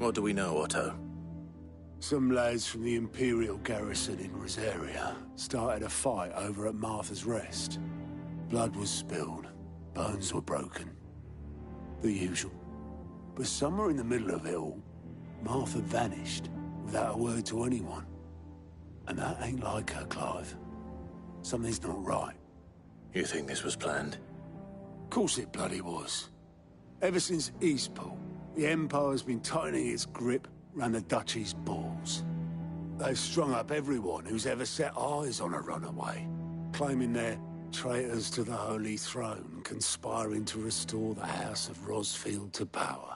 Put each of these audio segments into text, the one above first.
What do we know, Otto? Some lads from the Imperial garrison in Rosaria started a fight over at Martha's Rest. Blood was spilled, bones were broken. The usual. But somewhere in the middle of it all, Martha vanished without a word to anyone. And that ain't like her, Clive. Something's not right. You think this was planned? Of course it bloody was. Ever since Eastpool, the Empire's been tightening its grip round the Duchy's balls. They've strung up everyone who's ever set eyes on a runaway, claiming they're traitors to the Holy Throne, conspiring to restore the House of Rosfield to power.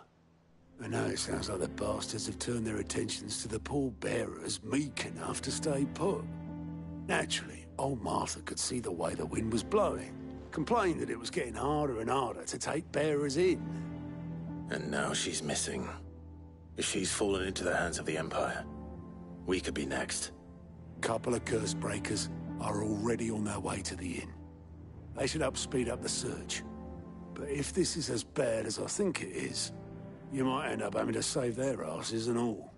And now it sounds like the bastards have turned their attentions to the pallbearers meek enough to stay put. Naturally, old Martha could see the way the wind was blowing, complained that it was getting harder and harder to take bearers in. And now she's missing. If she's fallen into the hands of the Empire, we could be next. Couple of curse breakers are already on their way to the inn. They should help speed up the search. But if this is as bad as I think it is, you might end up having to save their asses and all.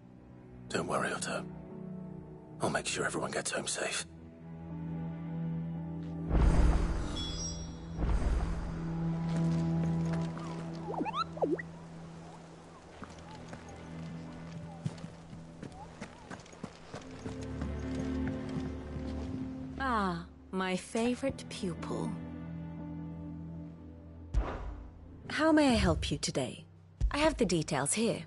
Don't worry, Otto. I'll make sure everyone gets home safe. Ah, my favorite pupil. How may I help you today? I have the details here.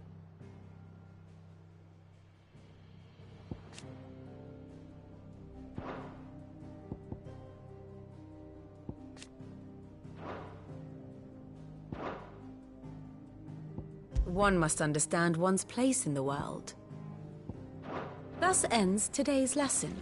One must understand one's place in the world. Thus ends today's lesson.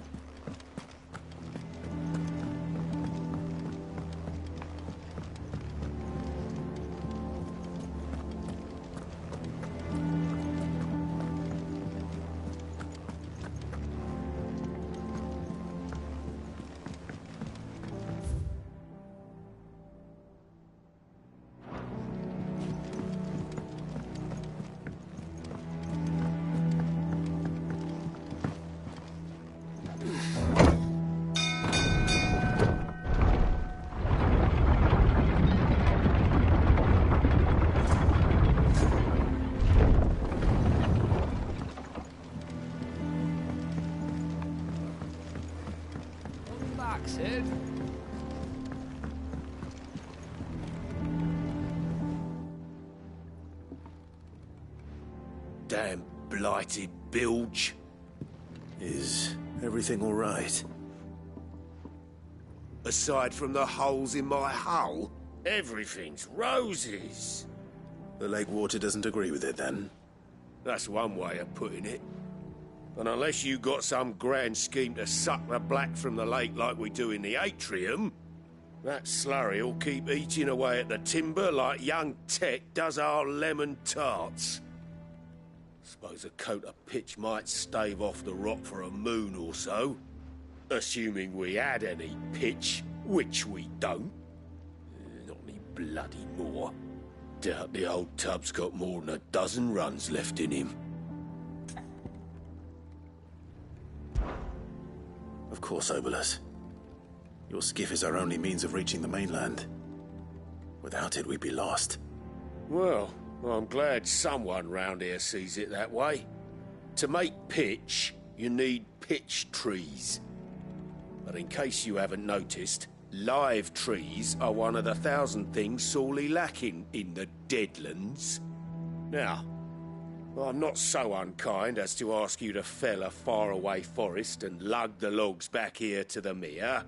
Damn blighted bilge. Is everything all right? Aside from the holes in my hull, everything's roses. The lake water doesn't agree with it, then? That's one way of putting it. And unless you got some grand scheme to suck the black from the lake like we do in the atrium, that slurry'll keep eating away at the timber like young Tech does our lemon tarts. Suppose a coat of pitch might stave off the rot for a moon or so. Assuming we had any pitch, which we don't. Not any bloody more. Doubt the old tub's got more than a dozen runs left in him. Of course, Obolus. Your skiff is our only means of reaching the mainland. Without it, we'd be lost. Well, I'm glad someone round here sees it that way. To make pitch, you need pitch trees. But in case you haven't noticed, live trees are one of the 1,000 things sorely lacking in the Deadlands. Now, I'm not so unkind as to ask you to fell a faraway forest and lug the logs back here to the mere,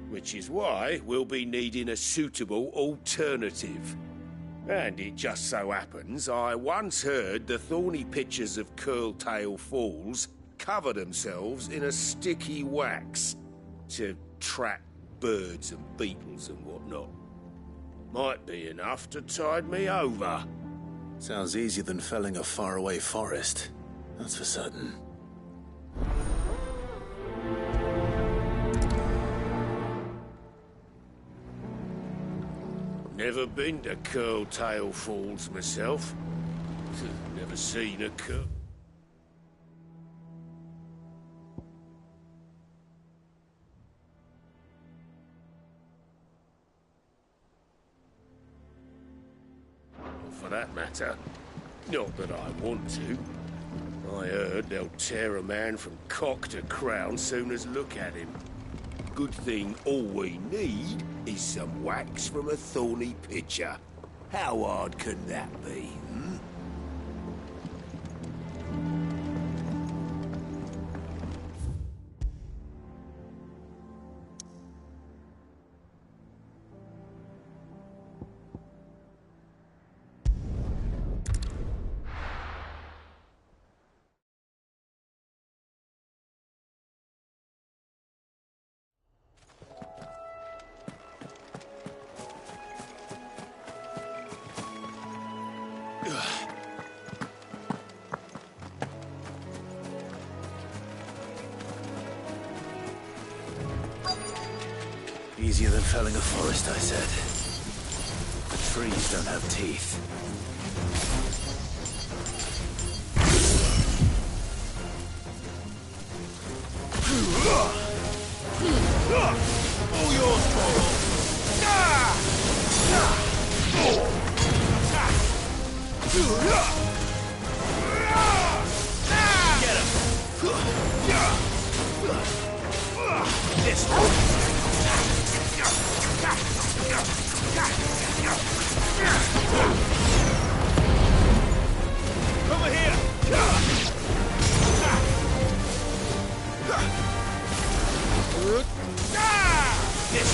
which is why we'll be needing a suitable alternative. And it just so happens I once heard the thorny pitchers of Curltail Falls cover themselves in a sticky wax to trap birds and beetles and whatnot. Might be enough to tide me over. Sounds easier than felling a faraway forest. That's for certain. Never been to Curltail Falls myself. Never seen a cook. Or for that matter, not that I want to. I heard they'll tear a man from cock to crown soon as look at him. Good thing all we need is some wax from a thorny pitcher. How hard can that be, hmm? Easier than felling a forest, I said. The trees don't have teeth. All yours, Paul! Get him! This one! Over here! This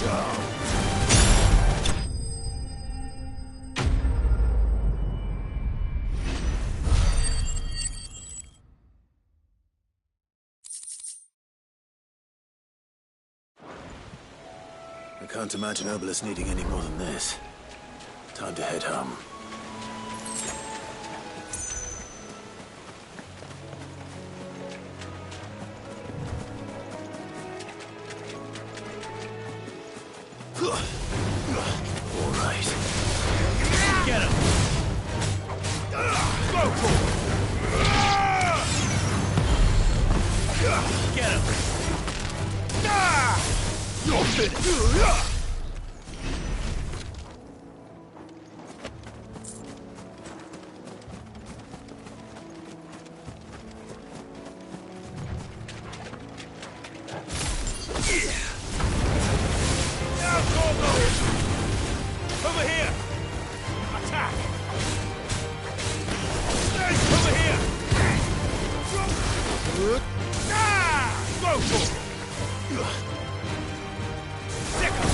one! I can't imagine Obelisk needing any more than this. Time to head home. All right. Get him! Go for it! Get him! You're finished! Over here! Attack! Over here! Go for it! Stick 'em!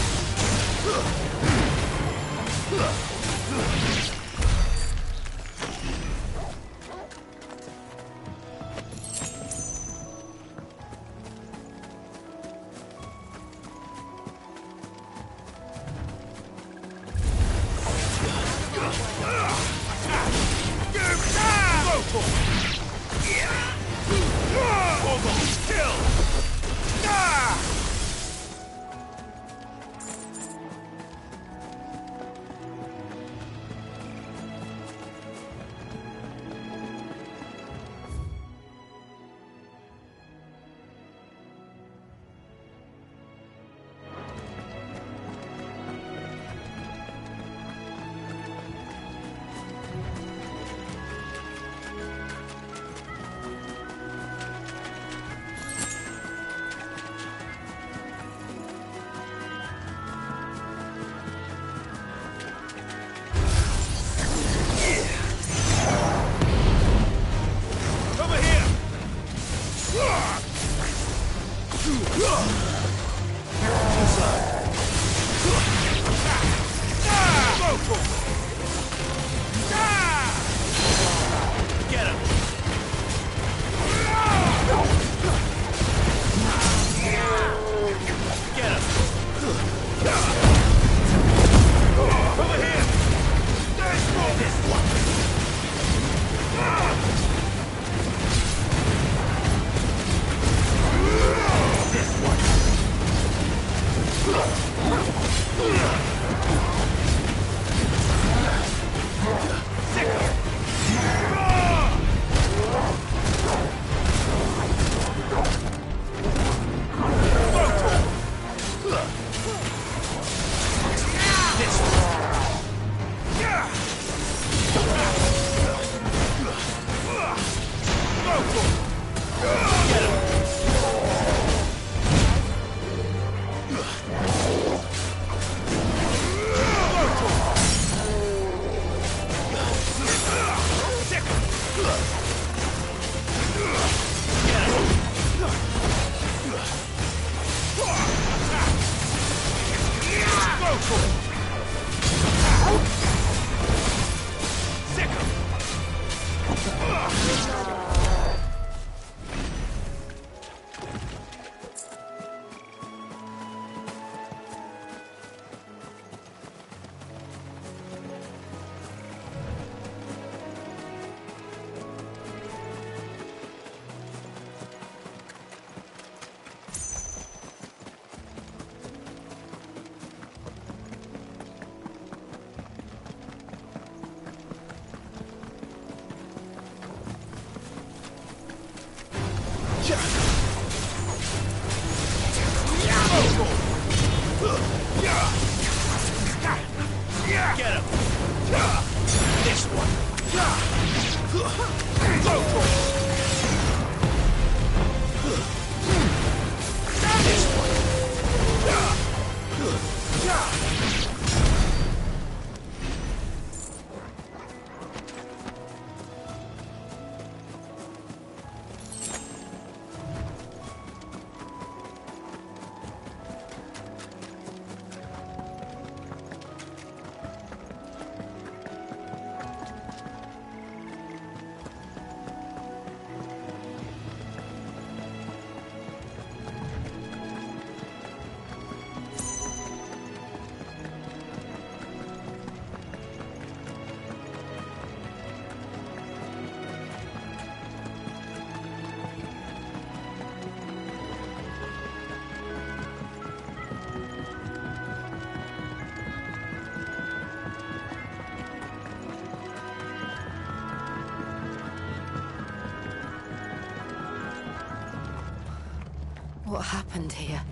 What happened here?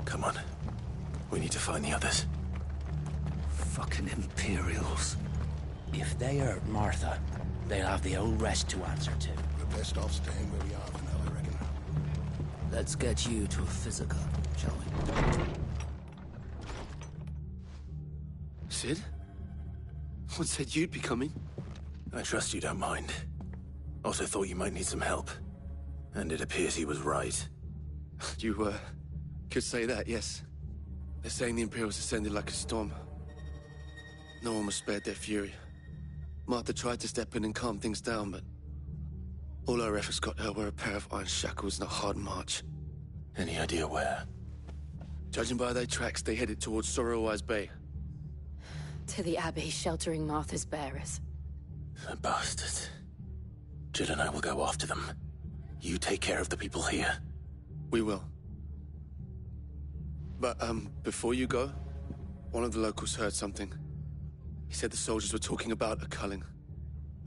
Come on. We need to find the others. Fucking Imperials. If they hurt Martha, they'll have the whole rest to answer to. We're best off staying where we are for now, I reckon. Let's get you to a physical, shall we? Sid? What said you'd be coming? I trust you don't mind. Also thought you might need some help. And it appears he was right. You, could say that, yes. They're saying the Imperials ascended like a storm. No one was spared their fury. Martha tried to step in and calm things down, but all our efforts got her were a pair of iron shackles and a hard march. Any idea where? Judging by their tracks, they headed towards Sorrowwise Bay. To the Abbey sheltering Martha's bearers. The bastards. Jill and I will go after them. You take care of the people here. We will. But, before you go, one of the locals heard something. He said the soldiers were talking about a culling.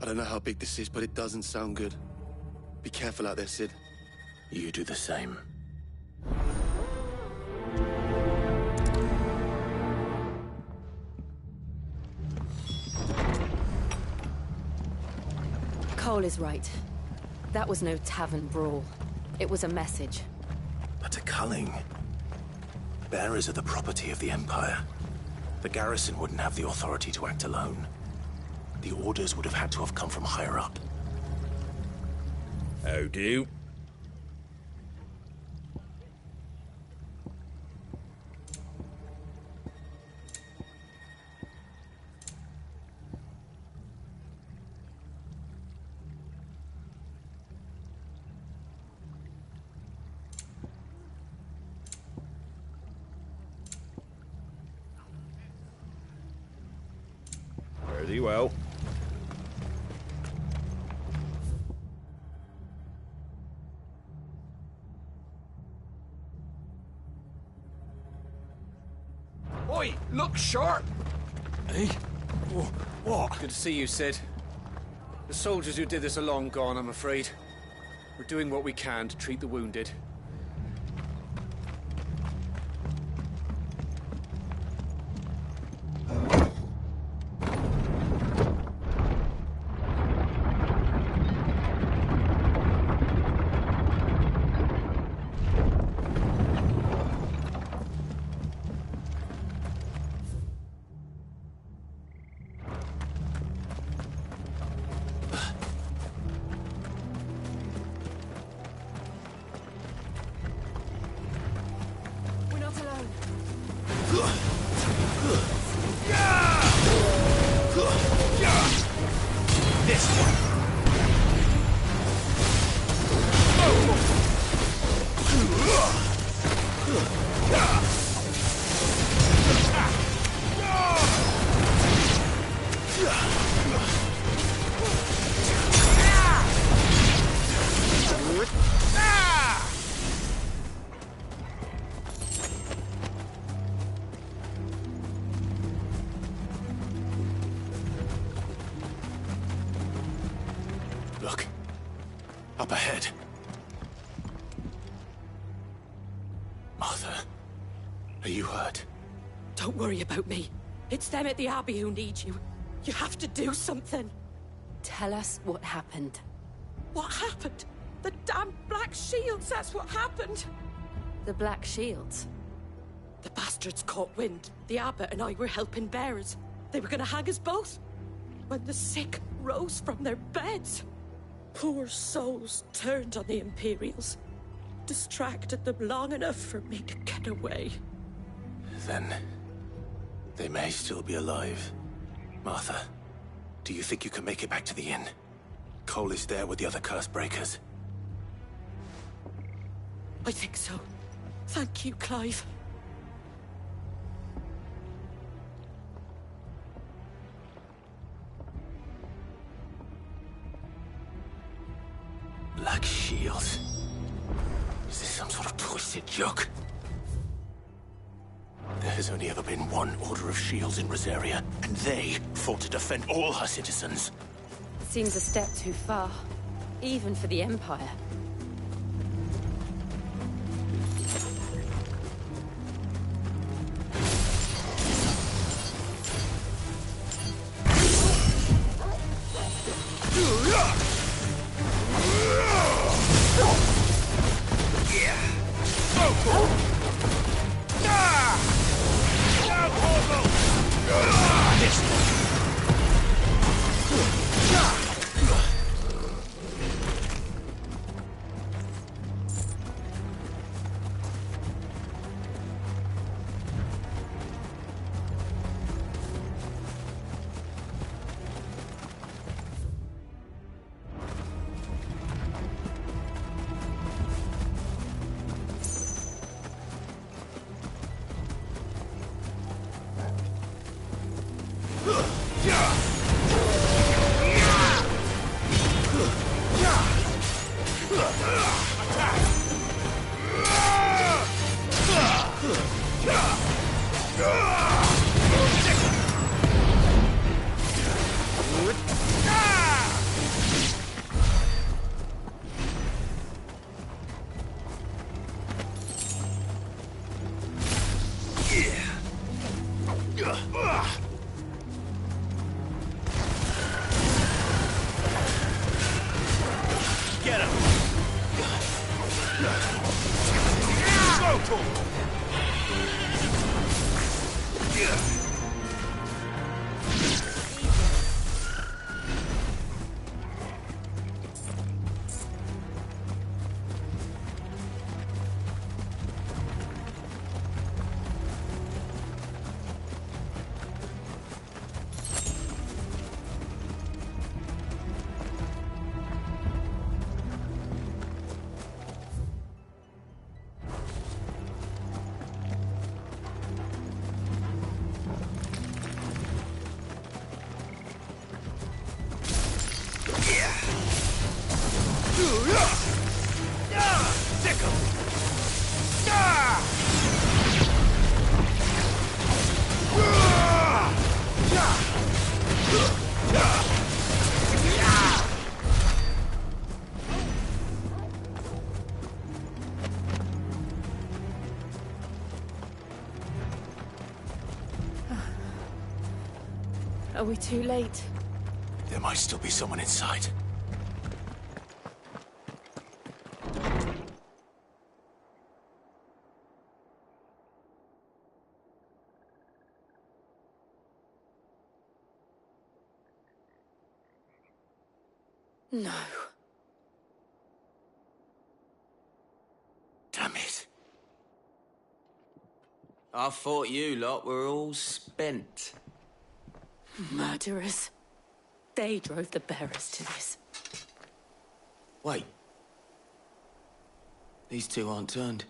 I don't know how big this is, but it doesn't sound good. Be careful out there, Sid. You do the same. Cole is right. That was no tavern brawl. It was a message. But a culling. Bearers are the property of the Empire. The garrison wouldn't have the authority to act alone. The orders would have had to have come from higher up. How do? Very well. Oi, look sharp! Hey? What? Good to see you, Sid. The soldiers who did this are long gone, I'm afraid. We're doing what we can to treat the wounded. Look. Up ahead. Martha, are you hurt? Don't worry about me. It's them at the Abbey who need you. You have to do something. Tell us what happened. What happened? The damn Black Shields, that's what happened! The Black Shields? The bastards caught wind. The abbot and I were helping bearers. They were gonna hang us both. When the sick rose from their beds, poor souls turned on the Imperials. Distracted them long enough for me to get away. Then... they may still be alive. Martha, do you think you can make it back to the inn? Cole is there with the other curse breakers. I think so. Thank you, Clive. Black Shields. Is this some sort of twisted joke? There has only ever been one Order of Shields in Rosaria, and they fought to defend all her citizens. Seems a step too far, even for the Empire. Are we too late? There might still be someone inside. No. Damn it. I thought you lot were all spent. Murderers. They drove the bearers to this. Wait. These two aren't turned.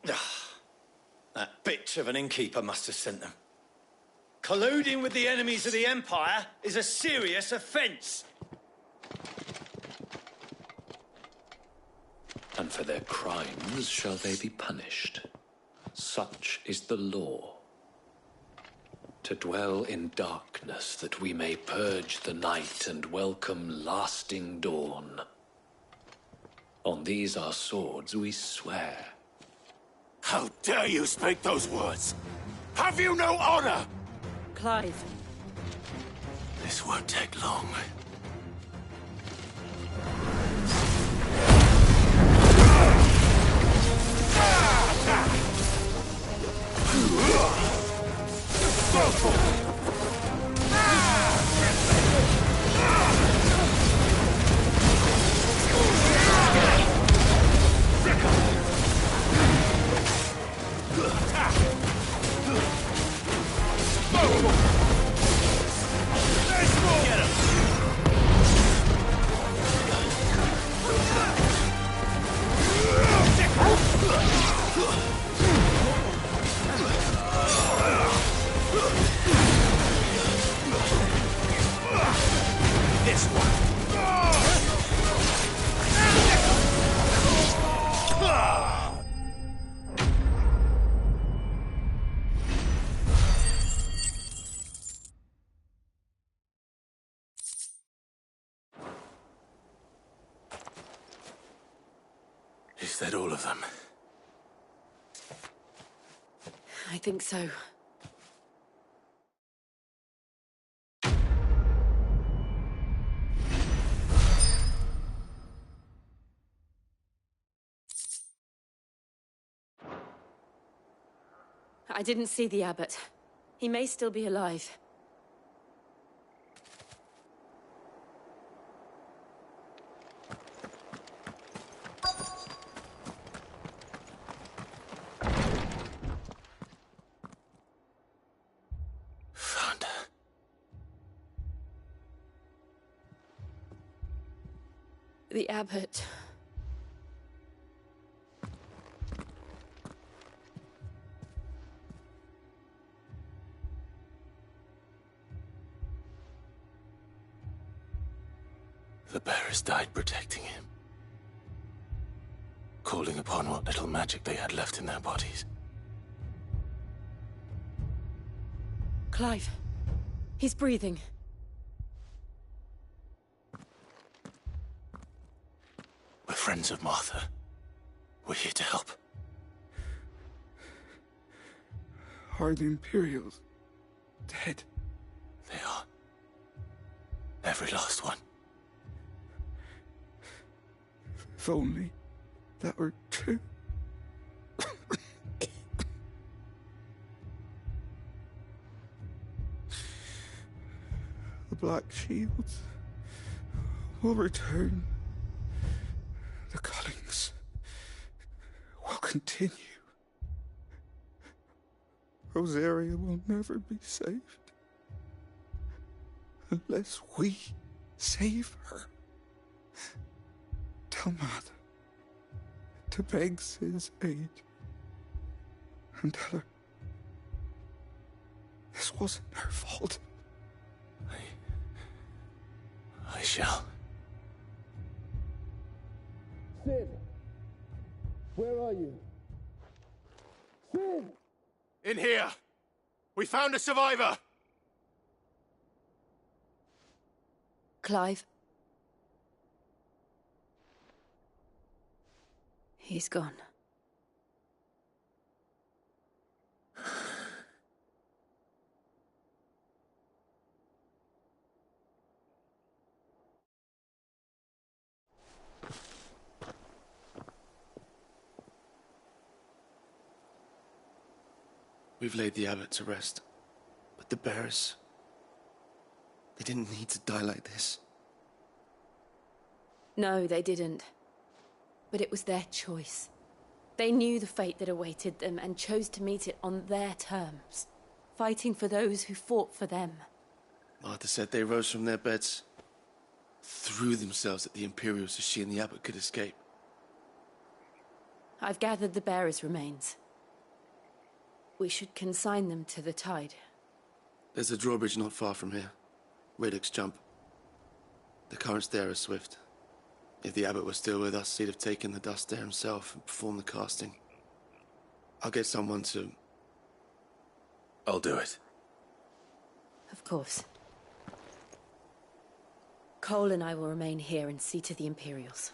That bitch of an innkeeper must have sent them. Colluding with the enemies of the Empire is a serious offence. And for their crimes shall they be punished. Such is the law. To dwell in darkness that we may purge the night and welcome lasting dawn. On these our swords we swear. How dare you speak those words? Have you no honor? Clive. This won't take long. last one. Is that all of them? I think so. I didn't see the abbot. He may still be alive. Found her. The abbot. The bearers died protecting him. Calling upon what little magic they had left in their bodies. Clive. He's breathing. We're friends of Martha. We're here to help. Are the Imperials dead? They are. Every last one. If only that were true. The Black Shields will return. The cullings will continue. Rosaria will never be saved unless we save her. Tell Mother to beg Sid's aid and tell her this wasn't her fault. I shall. Sid! Where are you? Sid! In here! We found a survivor! Clive. He's gone. We've laid the abbot to rest. But the bearers... they didn't need to die like this. No, they didn't. But it was their choice. They knew the fate that awaited them and chose to meet it on their terms, fighting for those who fought for them. Martha said they rose from their beds, threw themselves at the Imperials so she and the abbot could escape. I've gathered the bearers' remains. We should consign them to the tide. There's a drawbridge not far from here. Radix Jump. The currents there are swift. If the abbot was still with us, he'd have taken the dust there himself and performed the casting. I'll get someone to... I'll do it. Of course. Cole and I will remain here and see to the Imperials.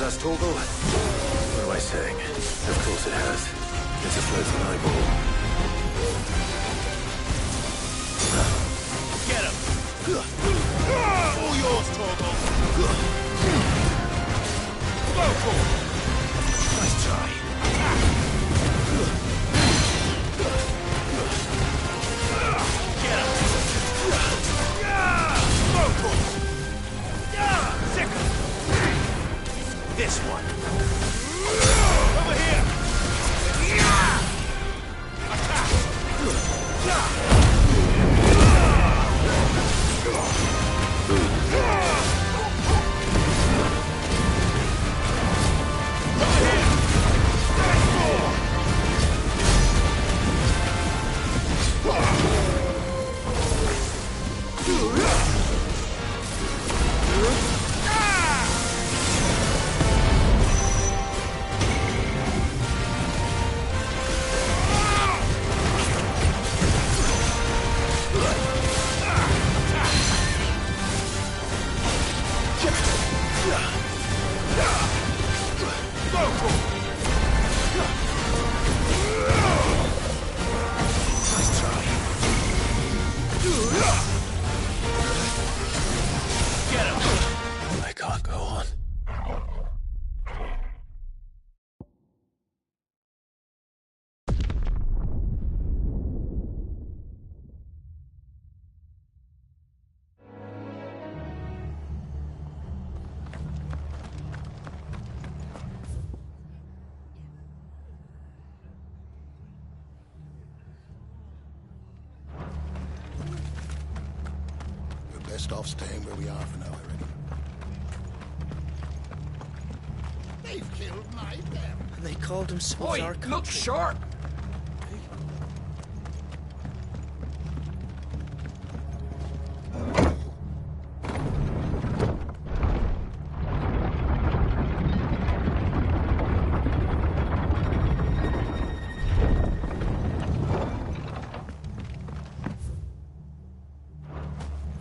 affected us, Torgal? What am I saying? Of course it has. It's a floating eyeball. Get him! All yours, Torgal! Go for it! Nice try. Get him! Go for it! Sick him! This one. Over here! Attack! I can't go on. We're best off staying where we are for now, I reckon. They've killed my bear. And they called themselves Oi, our country. look sharp!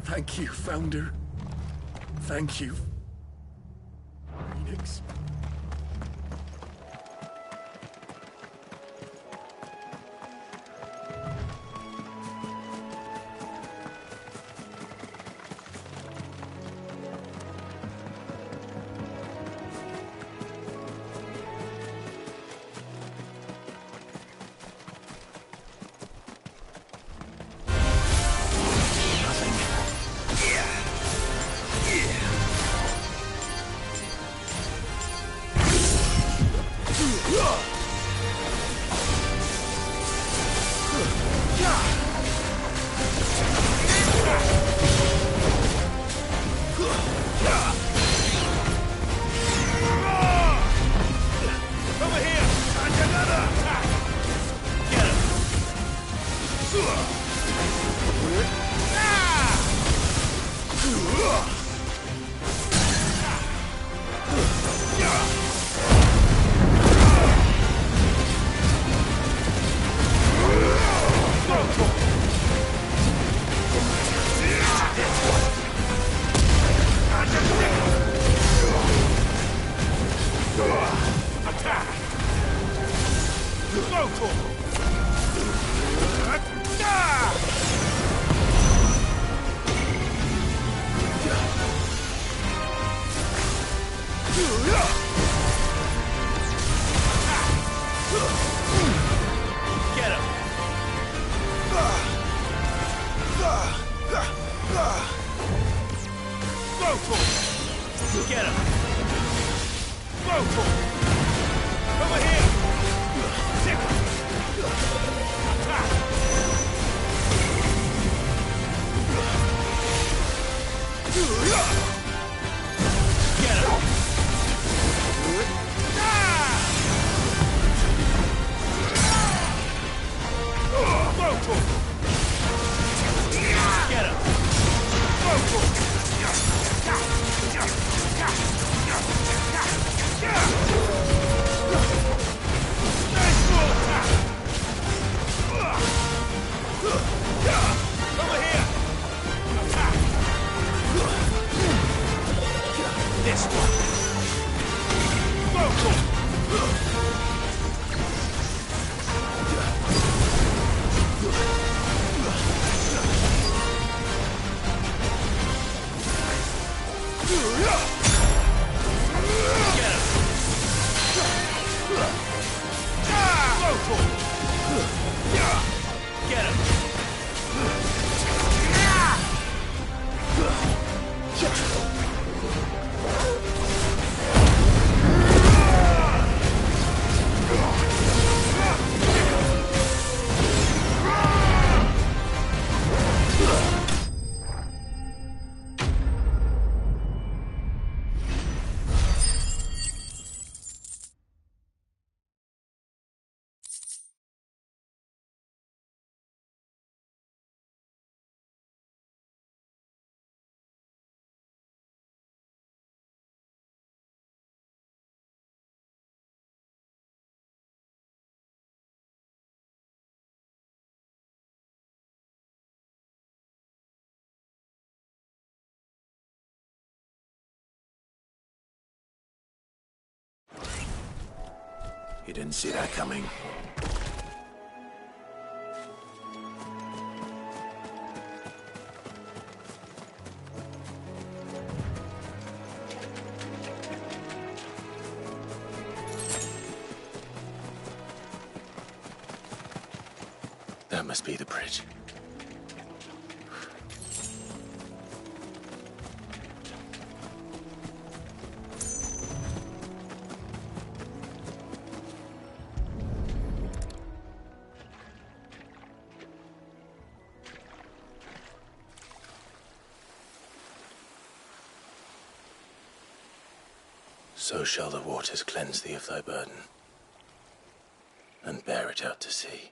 Thank you, Founder. Thank you, Phoenix. You didn't see that coming. That must be the bridge. So shall the waters cleanse thee of thy burden, and bear it out to sea.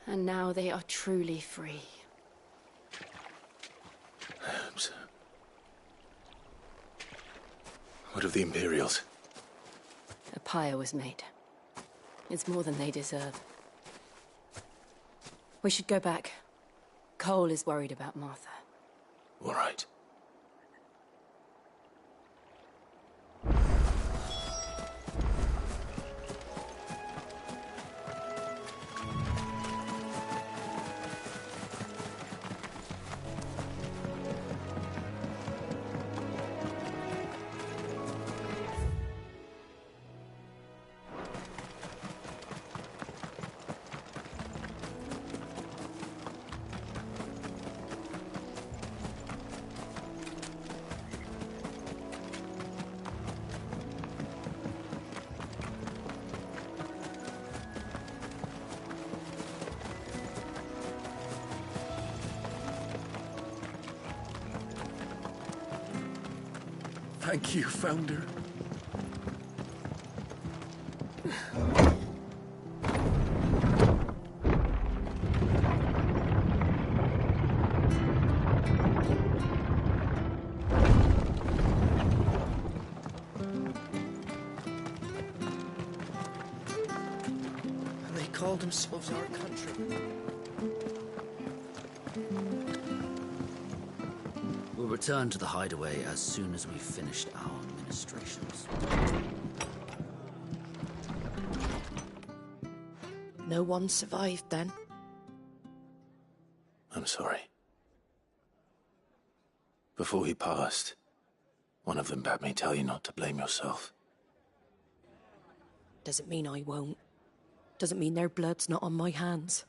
And now they are truly free. I hope so. What of the Imperials? A pyre was made. It's more than they deserve. We should go back. Cole is worried about Martha. All right. Thank you, Founder. And they called themselves our country. We'll return to the hideaway as soon as we've finished our ministrations. No one survived then? I'm sorry. Before he passed, one of them bade me tell you not to blame yourself. Doesn't mean I won't. Doesn't mean their blood's not on my hands.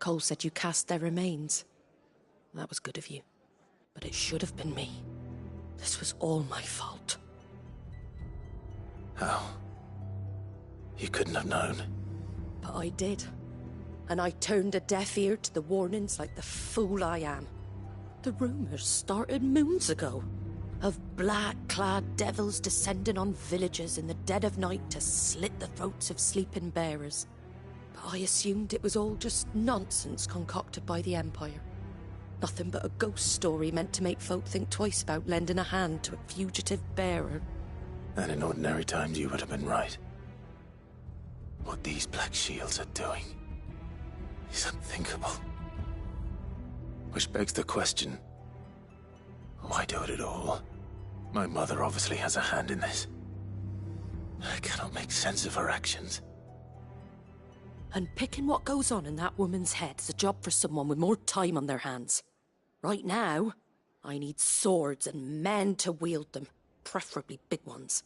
Cole said you cast their remains. That was good of you. But it should have been me. This was all my fault. How? You couldn't have known. But I did. And I turned a deaf ear to the warnings like the fool I am. The rumours started moons ago. Of black-clad devils descending on villages in the dead of night to slit the throats of sleeping bearers. But I assumed it was all just nonsense concocted by the Empire. Nothing but a ghost story meant to make folk think twice about lending a hand to a fugitive bearer. And in ordinary times you would have been right. What these Black Shields are doing is unthinkable. Which begs the question, why do it at all? My mother obviously has a hand in this. I cannot make sense of her actions. And picking what goes on in that woman's head is a job for someone with more time on their hands. Right now, I need swords and men to wield them, preferably big ones.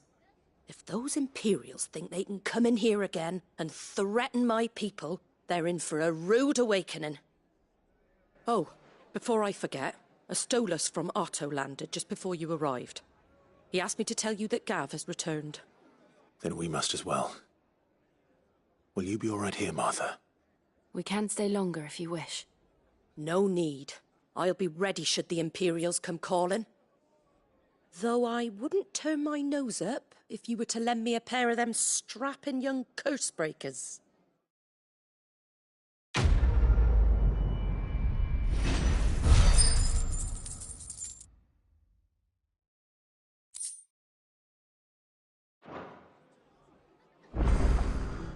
If those Imperials think they can come in here again and threaten my people, they're in for a rude awakening. Oh, before I forget, a Stolas from Otto landed just before you arrived. He asked me to tell you that Gav has returned. Then we must as well. Will you be all right here, Martha? We can stay longer if you wish. No need. I'll be ready should the Imperials come calling. Though I wouldn't turn my nose up if you were to lend me a pair of them strapping young curse-breakers.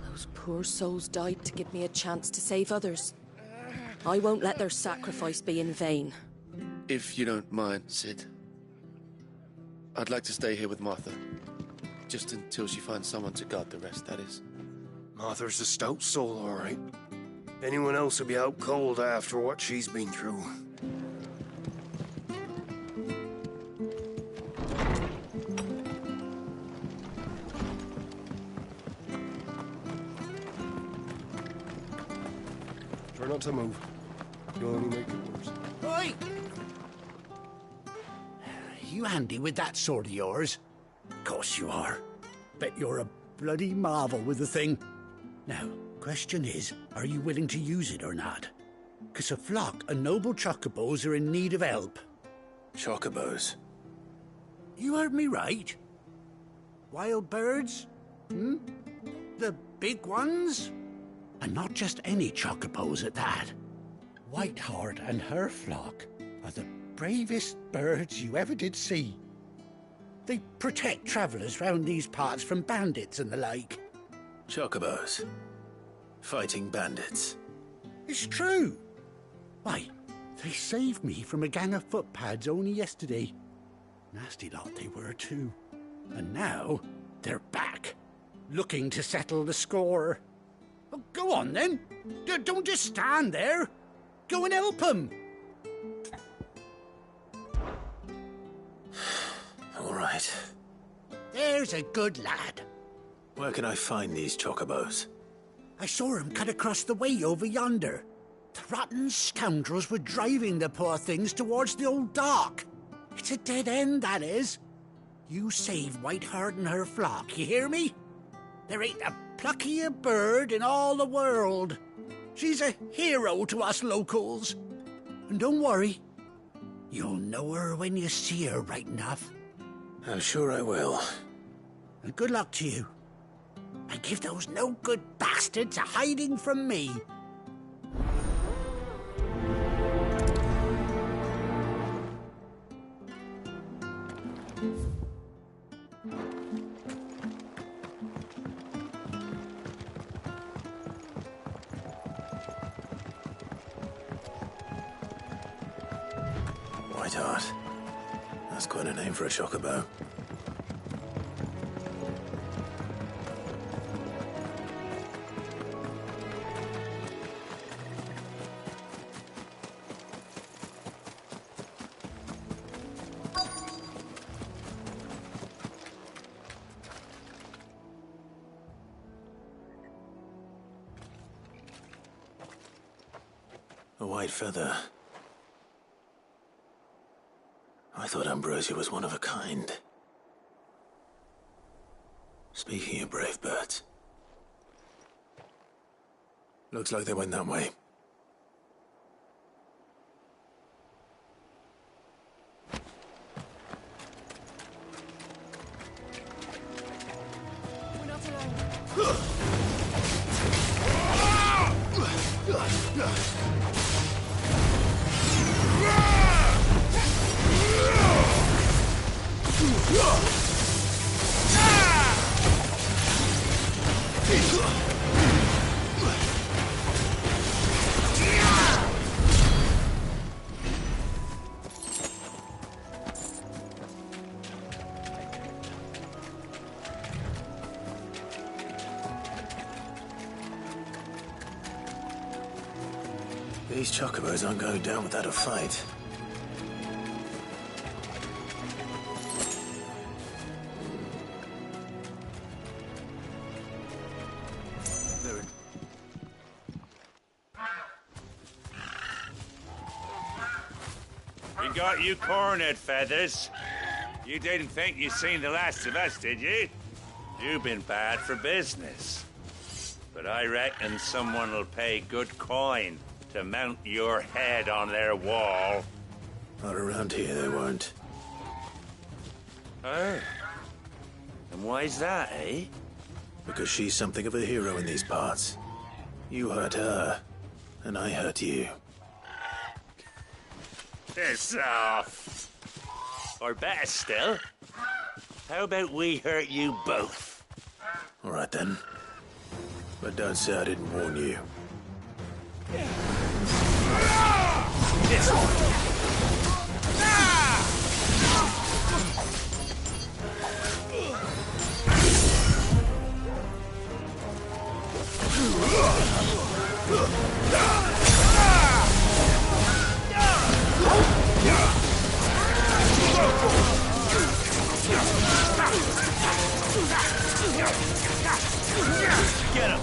Those poor souls died to give me a chance to save others. I won't let their sacrifice be in vain. If you don't mind, Sid, I'd like to stay here with Martha. Just until she finds someone to guard the rest, that is. Martha's a stout soul, all right. Anyone else will be out cold after what she's been through. Try not to move. You'll only make it worse. Oi! You handy with that sword of yours? Course you are. Bet you're a bloody marvel with the thing. Now, question is, are you willing to use it or not? 'Cause a flock of noble chocobos are in need of help. Chocobos? You heard me right. Wild birds? The big ones? And not just any chocobos at that. Whiteheart and her flock are the bravest birds you ever did see. They protect travellers round these parts from bandits and the like. Chocobos? Fighting bandits? It's true. Why, they saved me from a gang of footpads only yesterday. Nasty lot they were too. And now they're back, looking to settle the score. Well, go on then. Don't just stand there. Go and help them. All right. There's a good lad. Where can I find these chocobos? I saw him cut across the way over yonder. The rotten scoundrels were driving the poor things towards the old dock. It's a dead end, that is. You save Whiteheart and her flock, you hear me? There ain't a pluckier bird in all the world. She's a hero to us locals. And don't worry, you'll know her when you see her right enough. I'm sure I will. And good luck to you. And give those no-good bastards a hiding from me. Whiteheart. That's quite a name for a chocobo. A white feather. I thought Ambrosia was one of a kind. Speaking of brave birds. Looks like they went that way. We're not alone. These chocobos aren't going down without a fight. We got you cornered, Feathers. You didn't think you'd seen the last of us, did you? You've been bad for business. But I reckon someone will pay good coin to mount your head on their wall. Not around here, they won't. Oh. And why's that, eh? Because she's something of a hero in these parts. You hurt her, and I hurt you. Piss off. Or better still, how about we hurt you both? All right, then. But don't say I didn't warn you. This one. Get him!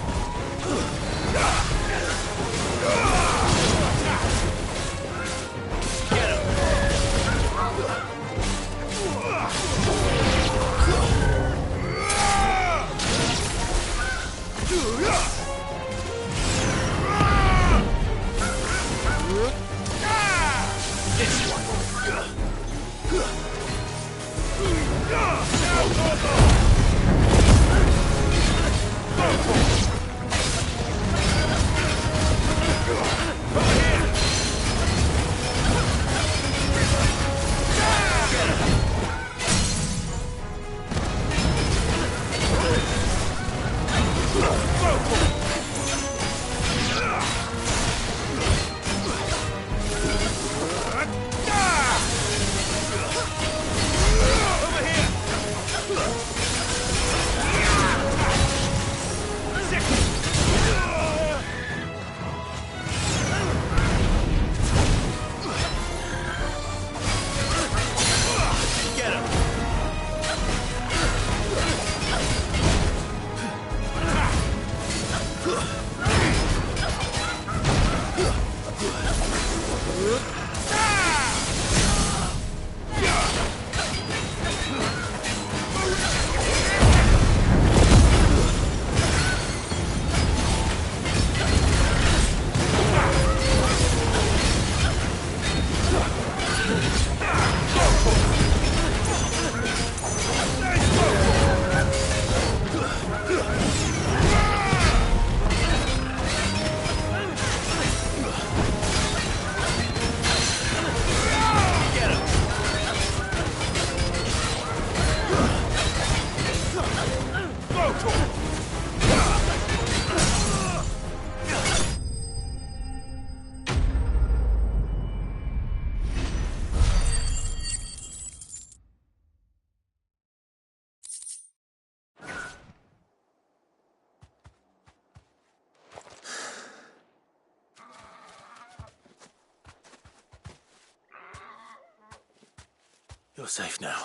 You're safe now.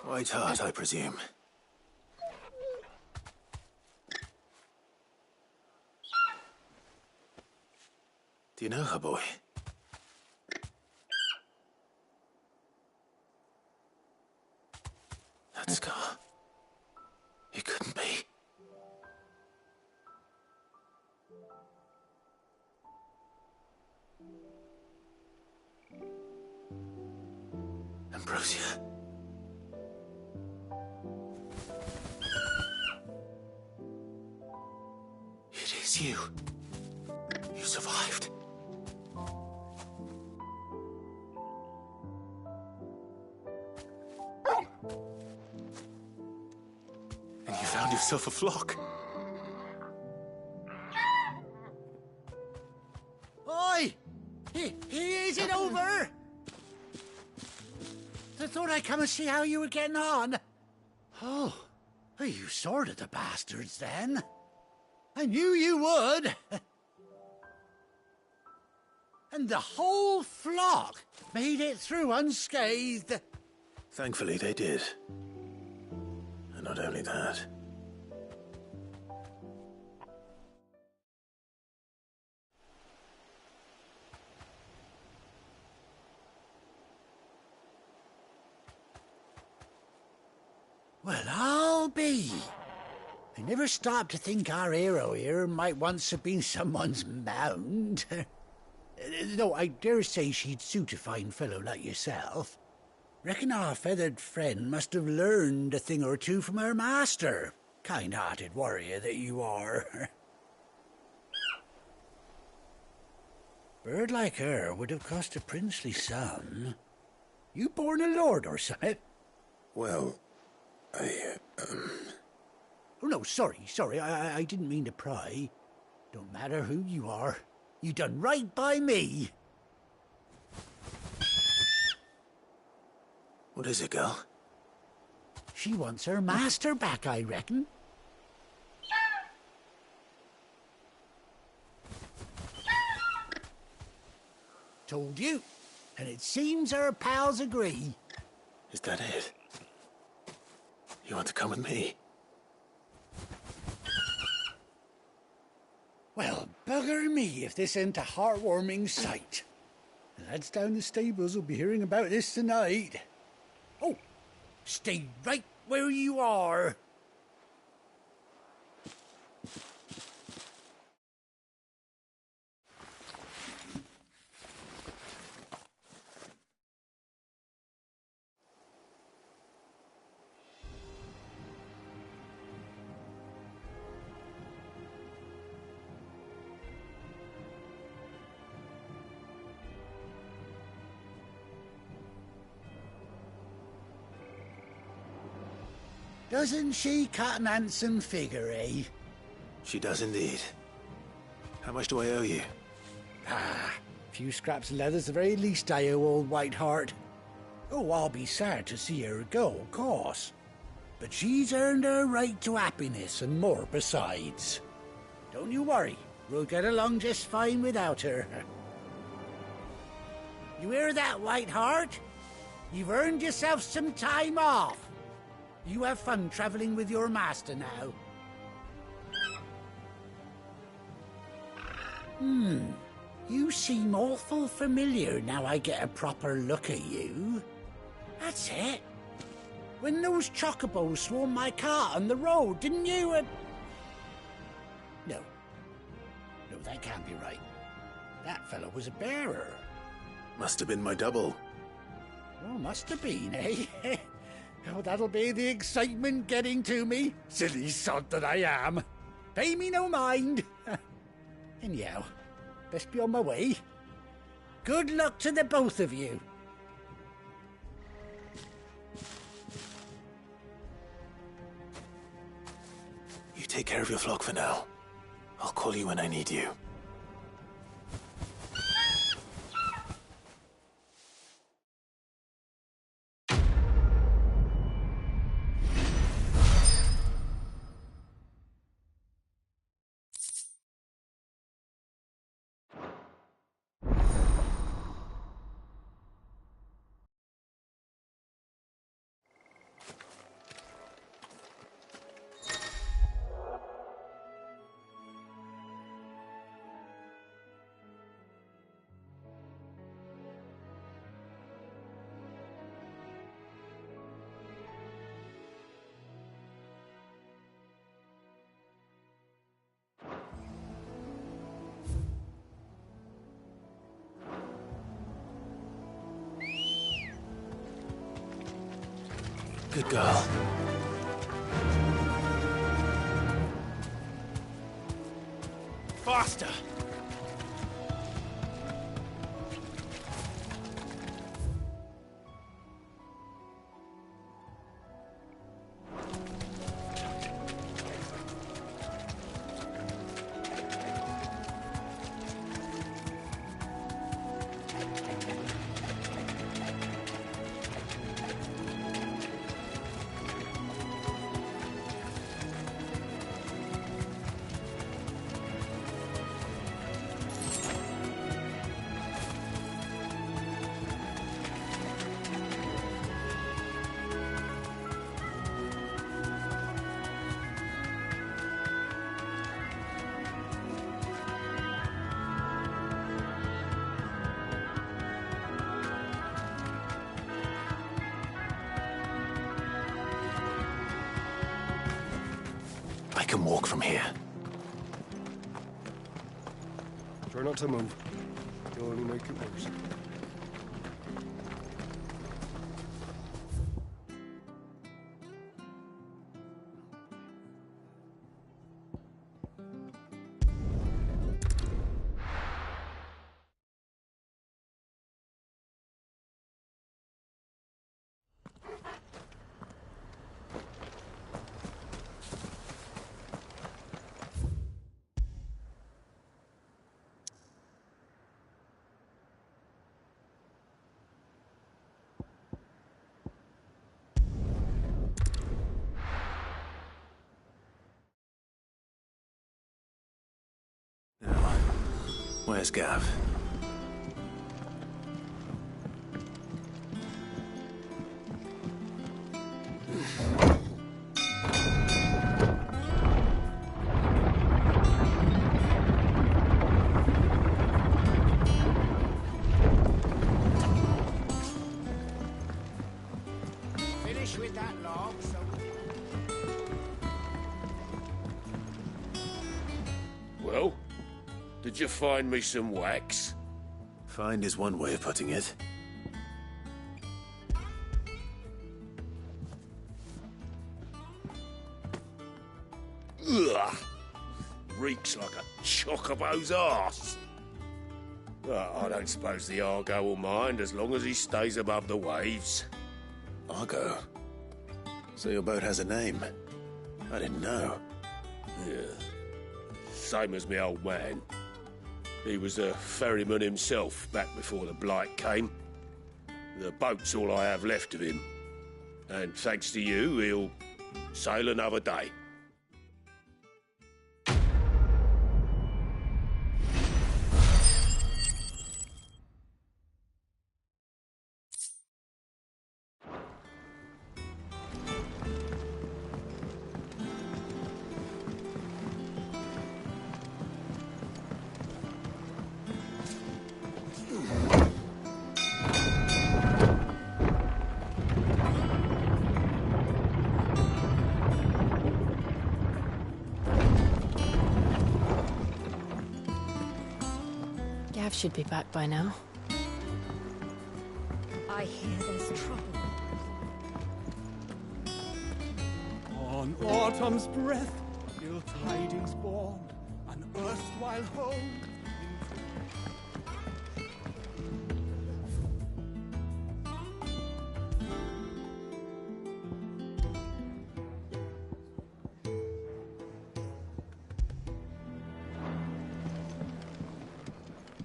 White Hart, I presume. Do you know her, boy? That scar. It couldn't be. Ambrosia. It is you. You survived. And you found yourself a flock. Oi! Is it over? I thought I'd come and see how you were getting on. Oh, you sorted the bastards then. I knew you would. And the whole flock made it through unscathed. Thankfully, they did. And not only that. Well, I'll be. I never stopped to think our hero here might once have been someone's mount. Though I dare say she'd suit a fine fellow like yourself. Reckon our feathered friend must have learned a thing or two from her master. Kind-hearted warrior that you are. Bird like her would have cost a princely sum. You born a lord or something? Well, Oh, no, sorry. I didn't mean to pry. Don't matter who you are. You done right by me. What is it, girl? She wants her master back, I reckon. Told you. And it seems her pals agree. Is that it? You want to come with me? Well, bugger me if this ain't a heartwarming sight. The lads down the stables will be hearing about this tonight. Oh, stay right where you are. Doesn't she cut an handsome figure, eh? She does indeed. How much do I owe you? Ah, a few scraps of leather's the very least I owe old Whiteheart. Oh, I'll be sad to see her go, of course. But she's earned her right to happiness and more besides. Don't you worry, we'll get along just fine without her. You hear that, Whiteheart? You've earned yourself some time off. You have fun traveling with your master now. You seem awful familiar now I get a proper look at you. That's it. When those chocobos swarmed my car on the road, didn't you? No, that can't be right. That fellow was a bearer. Must have been my double. Oh, must have been, eh? Oh, that'll be the excitement getting to me. Silly sod that I am. Pay me no mind. Anyhow, best be on my way. Good luck to the both of you. You take care of your flock for now. I'll call you when I need you. Good girl. Faster! I can walk from here. Try not to move. You'll only make it worse. Where's Gav? finish with that log, so... Well, did you find me some wax? Find is one way of putting it. Ugh! Reeks like a chocobo's arse. Well, I don't suppose the Argo will mind as long as he stays above the waves. Argo? So your boat has a name? I didn't know. Yeah. Same as me old man. He was a ferryman himself back before the Blight came. The boat's all I have left of him. And thanks to you, he'll sail another day. Gav should be back by now. I hear there's trouble. On autumn's breath, ill tidings born, an erstwhile home.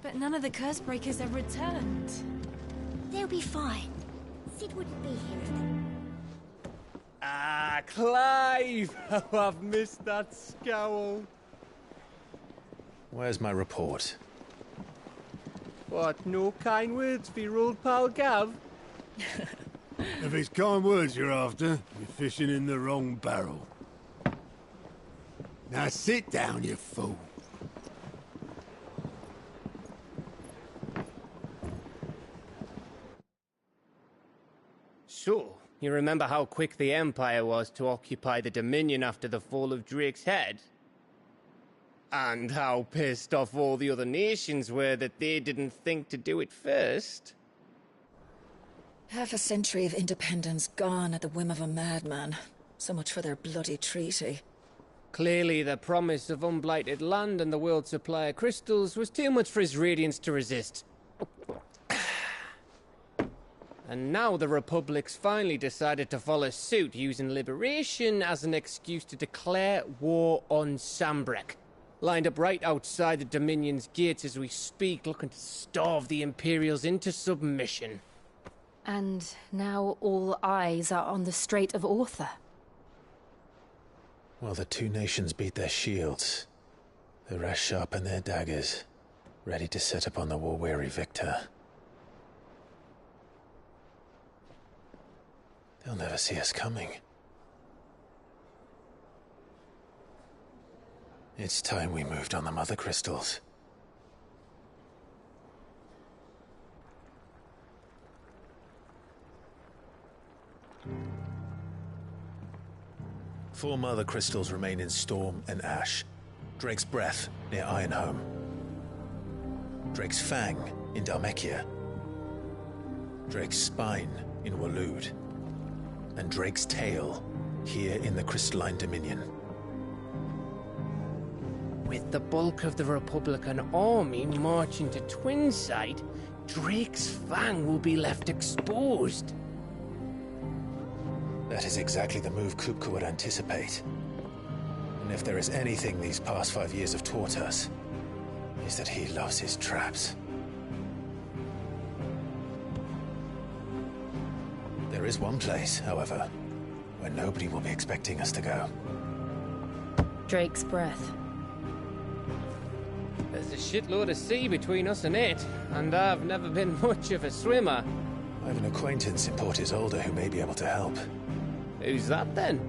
But none of the curse breakers have returned. They'll be fine. Sid wouldn't be here if they... Ah, Clive! How I've missed that scowl. Where's my report? What, no kind words for your old pal Gav? If it's kind words you're after, you're fishing in the wrong barrel. Now sit down, you fool. So, you remember how quick the Empire was to occupy the Dominion after the fall of Drake's head? And how pissed off all the other nations were that they didn't think to do it first? Half a century of independence gone at the whim of a madman. So much for their bloody treaty. Clearly, the promise of unblighted land and the world's supply of crystals was too much for his radiance to resist. And now the Republic's finally decided to follow suit, using liberation as an excuse to declare war on Sambrek. Lined up right outside the Dominion's gates as we speak, looking to starve the Imperials into submission. And now all eyes are on the Strait of Arthur. Well, the two nations beat their shields. The rest sharpen their daggers, ready to set upon the war-weary victor. They'll never see us coming. It's time we moved on the mother crystals. Four mother crystals remain in Storm and Ash. Drake's Breath near Ironhome. Drake's Fang in Dhalmekia. Drake's Spine in Waloed. And Drake's Tail here in the Crystalline Dominion. With the bulk of the Republican army marching to Twinside, Drake's Fang will be left exposed. That is exactly the move Kupka would anticipate. And if there is anything these past 5 years have taught us, is that he loves his traps. There is one place, however, where nobody will be expecting us to go. Drake's Breath. There's a shitload of sea between us and it, and I've never been much of a swimmer. I have an acquaintance in Port Isolde who may be able to help. Who's that then?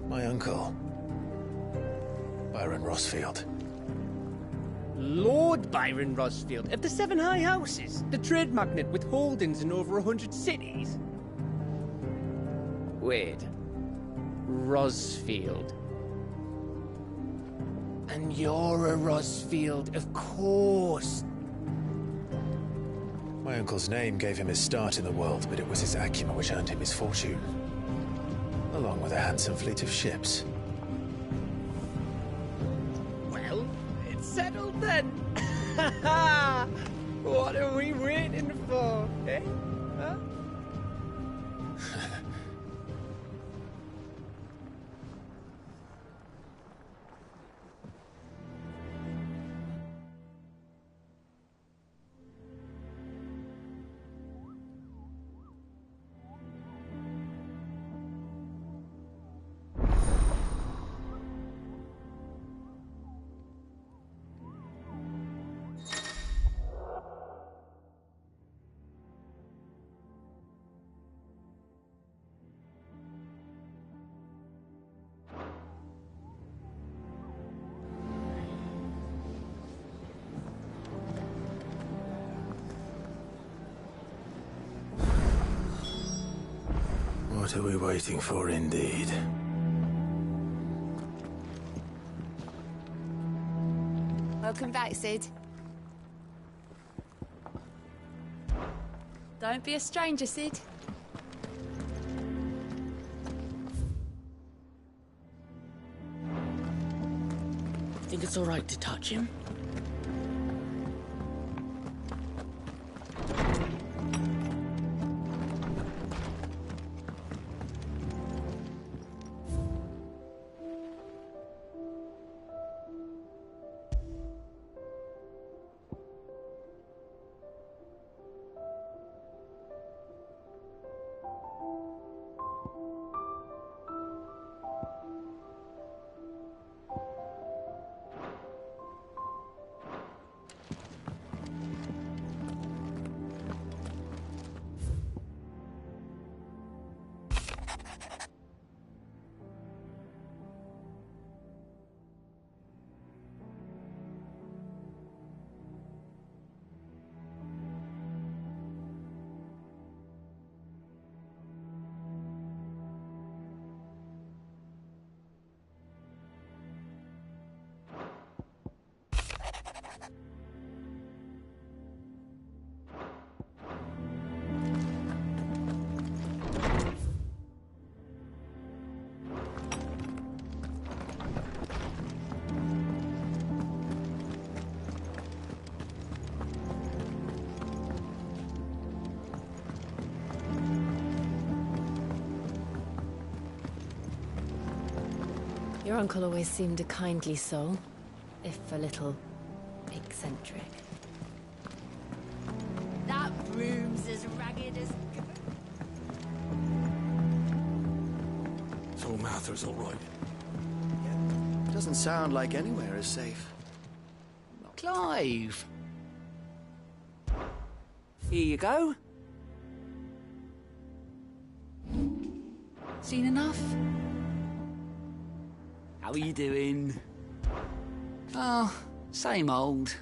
My uncle, Byron Rossfield. Lord Byron Rossfield of the Seven High Houses, the trade magnate with holdings in over 100 cities. Wait. Rosfield. And you're a Rosfield, of course. My uncle's name gave him his start in the world, but it was his acumen which earned him his fortune. Along with a handsome fleet of ships. Well, it's settled then. What are we waiting for, eh? Huh? What are we waiting for, indeed? Welcome back, Sid. Don't be a stranger, Sid. Think it's all right to touch him? Your uncle always seemed a kindly soul, if a little eccentric. That room's as ragged as... So Martha's all right. Doesn't sound like anywhere is safe. Clive! Here you go. Seen enough? How are you doing? Oh, same old.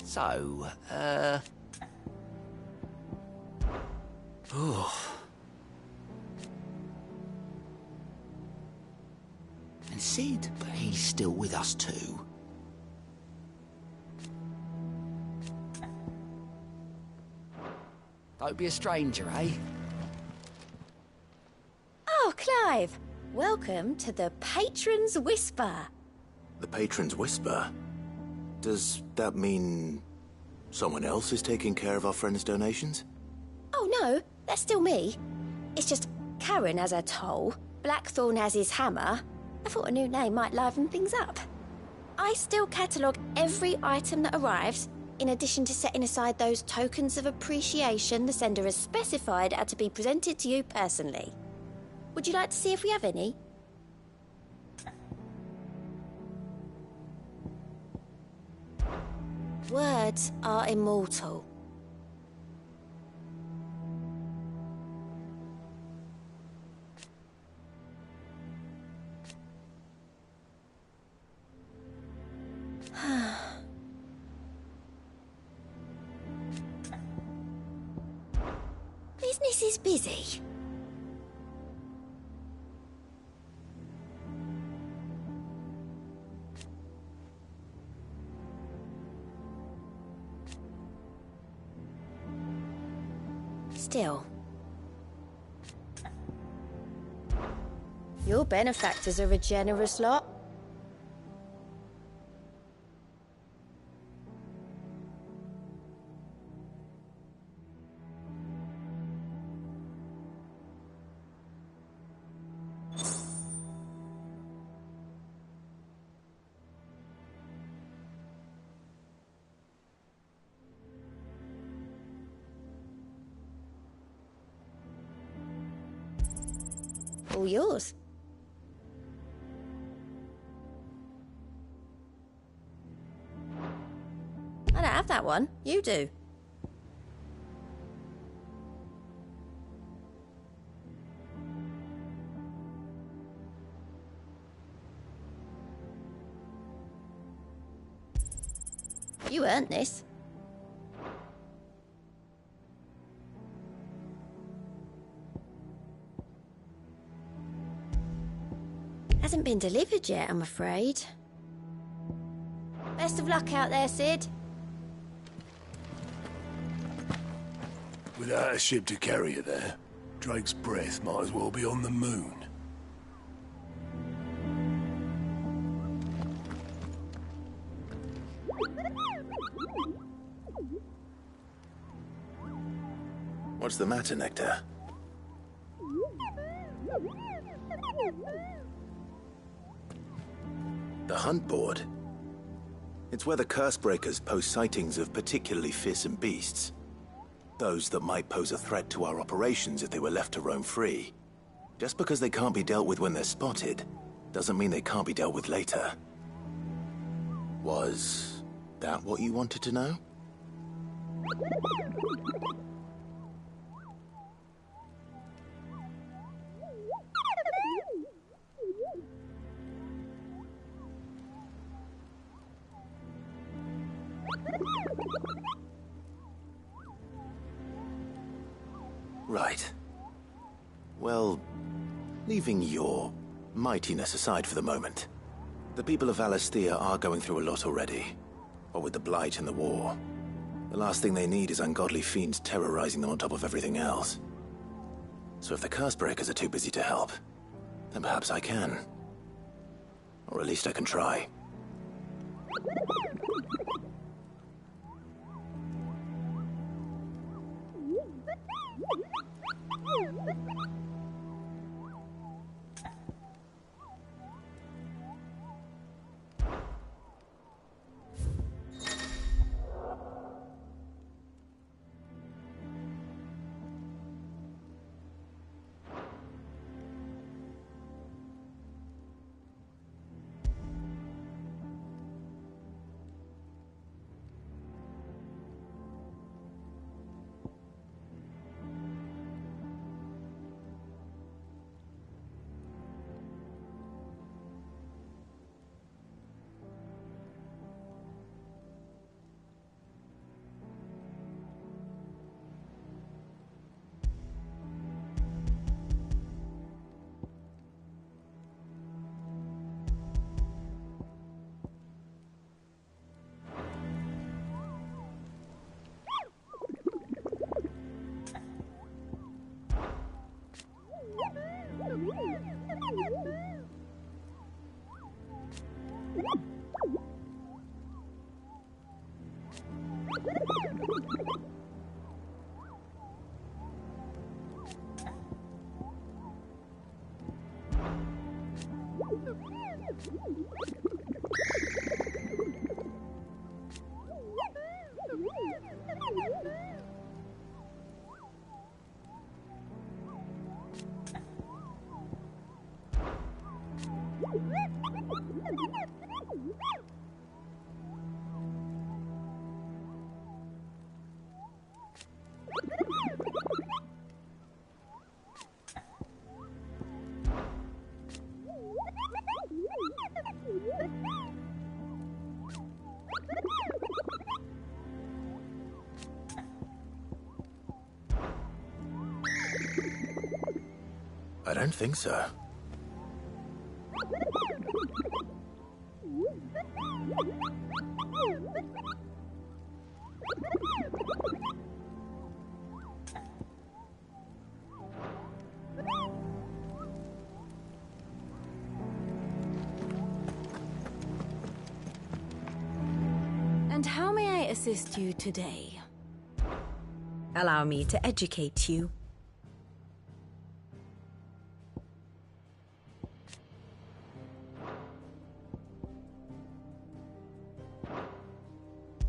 So, oh. And Sid, he's still with us too. Don't be a stranger, eh? Oh, Clive! Welcome to the Patron's Whisper. The Patron's Whisper? Does that mean someone else is taking care of our friend's donations? Oh, no, that's still me. It's just Karen has her toll, Blackthorn has his hammer. I thought a new name might liven things up. I still catalogue every item that arrives, in addition to setting aside those tokens of appreciation the sender has specified are to be presented to you personally. Would you like to see if we have any? Words are immortal. busy. Still. Your benefactors are a generous lot. All yours. I don't have that one. You do. You earned this. Hasn't been delivered yet, I'm afraid. Best of luck out there, Sid. Without a ship to carry you there, Drake's breath might as well be on the moon. What's the matter, Nectar? The hunt board? It's where the Cursebreakers post sightings of particularly fearsome beasts. Those that might pose a threat to our operations if they were left to roam free. Just because they can't be dealt with when they're spotted, doesn't mean they can't be dealt with later. Was that what you wanted to know? Right. Well, leaving your mightiness aside for the moment, the people of Valisthea are going through a lot already. What with the Blight and the war. The last thing they need is ungodly fiends terrorizing them on top of everything else. So if the Cursebreakers are too busy to help, then perhaps I can. Or at least I can try. I don't think so. And how may I assist you today? Allow me to educate you.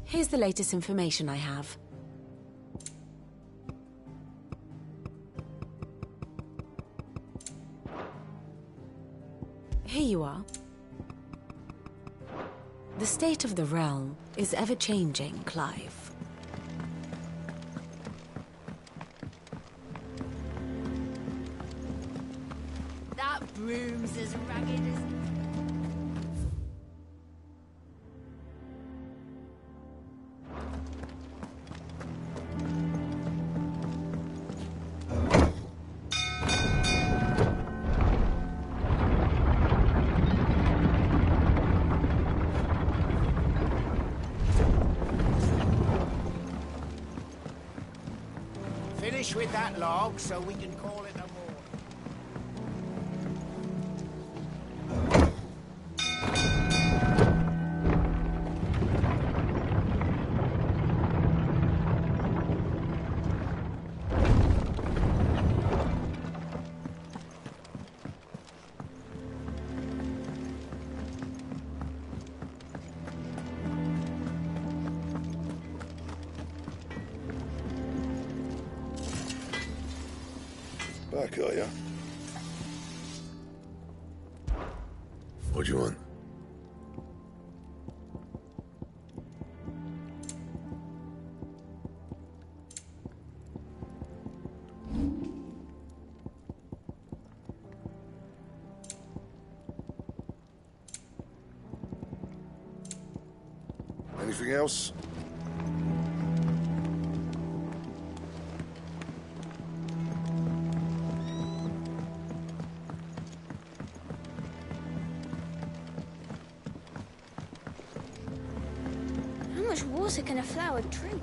Here's the latest information I have. Here you are. The state of the realm is ever-changing, Clive. That broom's as ragged as... Finish with that log so we can call it a morning. Back, are ya? What do you want? Anything else? How much water can a flower drink?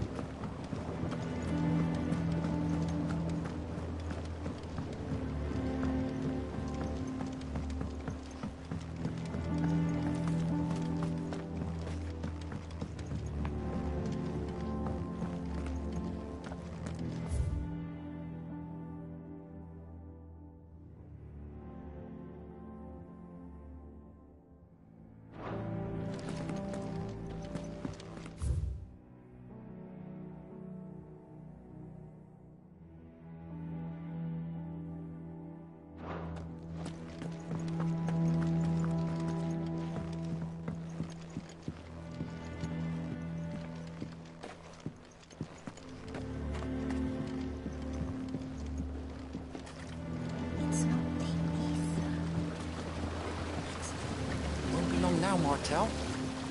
Won't be long now, Martel.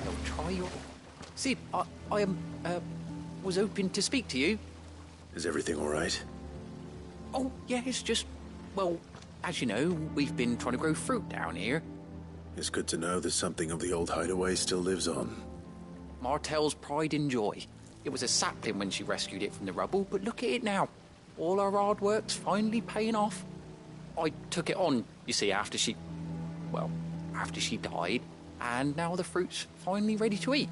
They'll try your... See, I was hoping to speak to you. Is everything all right? Oh, yeah, it's just... Well, as you know, we've been trying to grow fruit down here. It's good to know that something of the old hideaway still lives on. Martel's pride and joy. It was a sapling when she rescued it from the rubble, but look at it now. All our hard work's finally paying off. I took it on, you see, after she died, and now the fruit's finally ready to eat.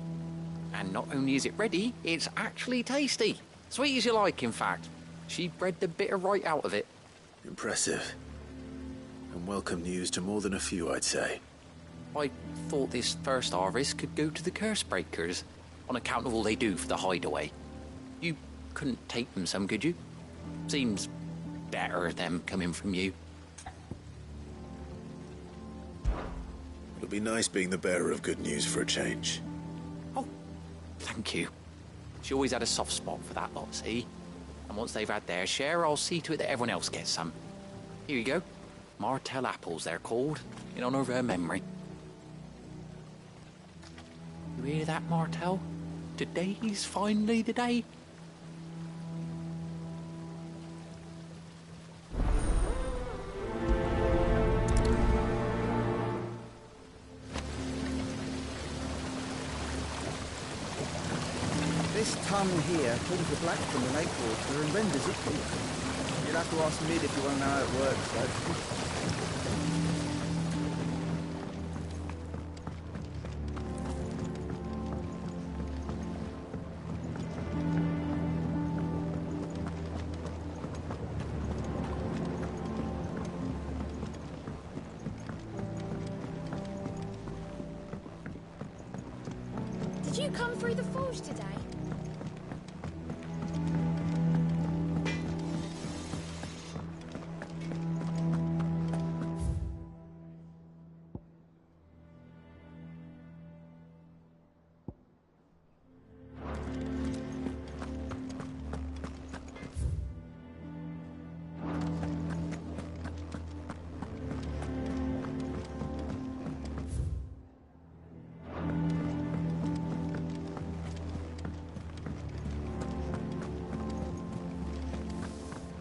And not only is it ready, it's actually tasty. Sweet as you like, in fact. She bred the bitter right out of it. Impressive. And welcome news to more than a few, I'd say. I thought this first harvest could go to the curse breakers, on account of all they do for the hideaway. You couldn't take them some, could you? Seems better them coming from you. It'll be nice being the bearer of good news for a change. Thank you. She always had a soft spot for that lot, see? And once they've had their share, I'll see to it that everyone else gets some. Here you go. Martel apples, they're called, in honor of her memory. You hear that, Martel? Today's finally the day. come here, pulls the black from the lake water and renders it pink. You'll have to ask Mid if you want to know how it works, though. Did you come through the forge today?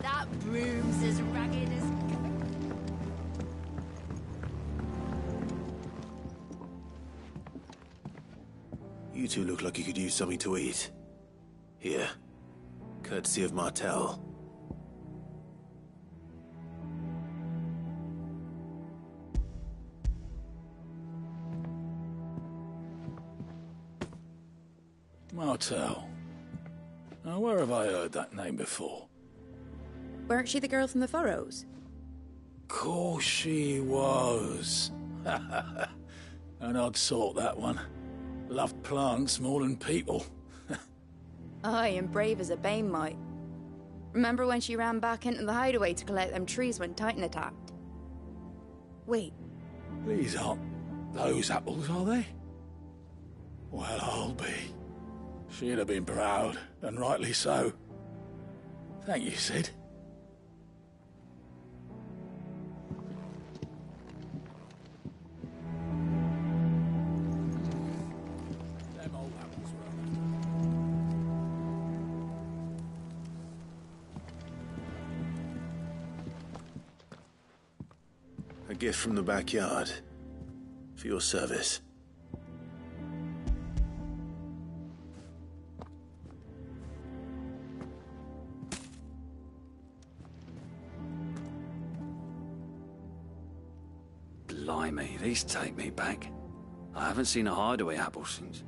That broom's as ragged as... You two look like you could use something to eat. Here. Courtesy of Martel. Martel. Now, where have I heard that name before? Weren't she the girl from the Furrows? Course she was. An odd sort, that one. Loved plants more than people. Aye, and brave as a bane might. Remember when she ran back into the hideaway to collect them trees when Titan attacked? Wait. These aren't those apples, are they? Well, I'll be. She'd have been proud, and rightly so. Thank you, Sid. A gift from the backyard. For your service. Blimey, these take me back. I haven't seen a hideaway apple since.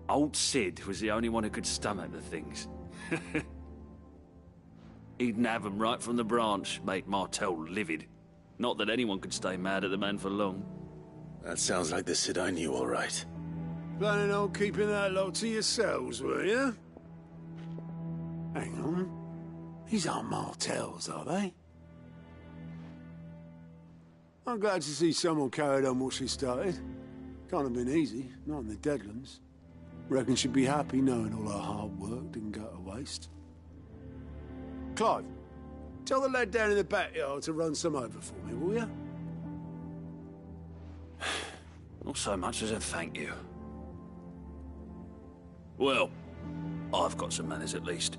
Old Sid was the only one who could stomach the things. He'd nab 'em right from the branch, make Martel livid. Not that anyone could stay mad at the man for long. That sounds like the Sid I knew, all right. Planning on keeping that lot to yourselves, were you? Hang on. These aren't Martels, are they? I'm glad to see someone carried on what she started. Can't have been easy, not in the Deadlands. Reckon she'd be happy knowing all her hard work didn't go to waste. Clive, tell the lad down in the backyard to run some over for me, will you? Not so much as a thank you. Well, I've got some manners at least.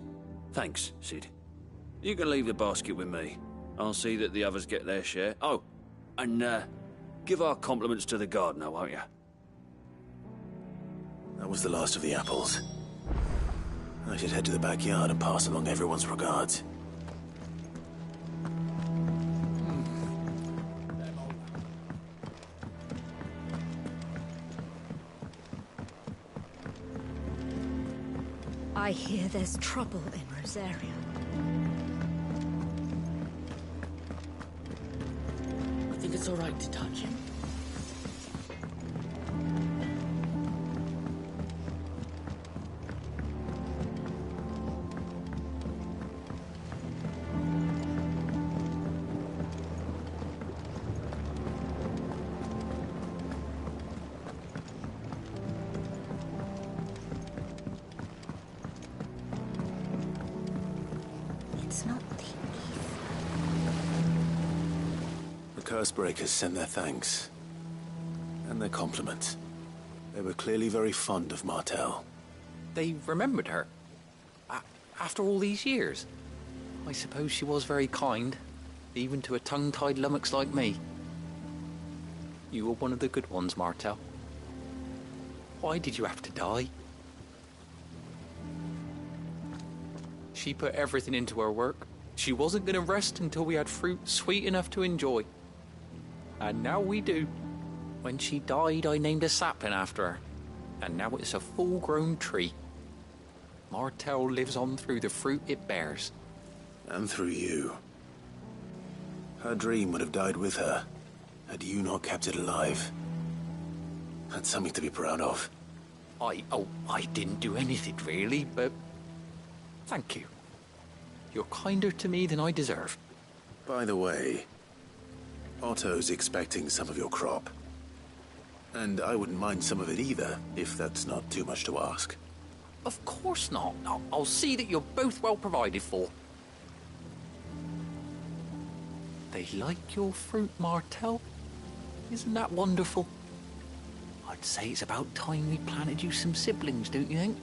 Thanks, Sid. You can leave the basket with me. I'll see that the others get their share. Oh, and give our compliments to the gardener, won't you? That was the last of the apples. I should head to the backyard and pass along everyone's regards. I hear there's trouble in Rosaria. I think it's all right to touch him. Cursebreakers sent their thanks. And their compliments. They were clearly very fond of Martel. They remembered her? After all these years? I suppose she was very kind, even to a tongue-tied lummox like me. You were one of the good ones, Martel. Why did you have to die? She put everything into her work. She wasn't going to rest until we had fruit sweet enough to enjoy. And now we do. When she died, I named a sapling after her. And now it's a full-grown tree. Martell lives on through the fruit it bears. And through you. Her dream would have died with her, had you not kept it alive. That's something to be proud of. I didn't do anything really, but thank you. You're kinder to me than I deserve. By the way, Otto's expecting some of your crop. And I wouldn't mind some of it either, if that's not too much to ask. Of course not. I'll see that you're both well provided for. They like your fruit, Martell. Isn't that wonderful? I'd say it's about time we planted you some siblings, don't you think?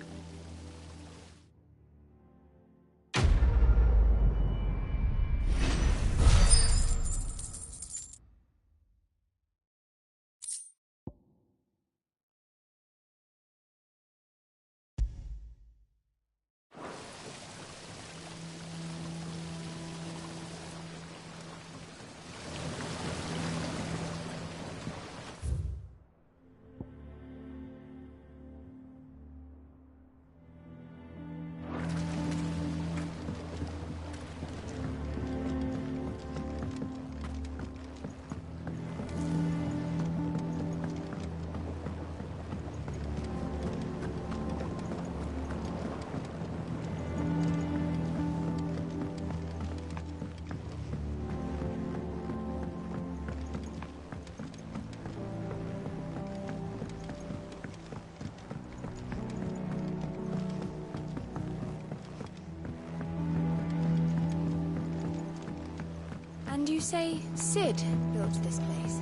And you say Sid built this place?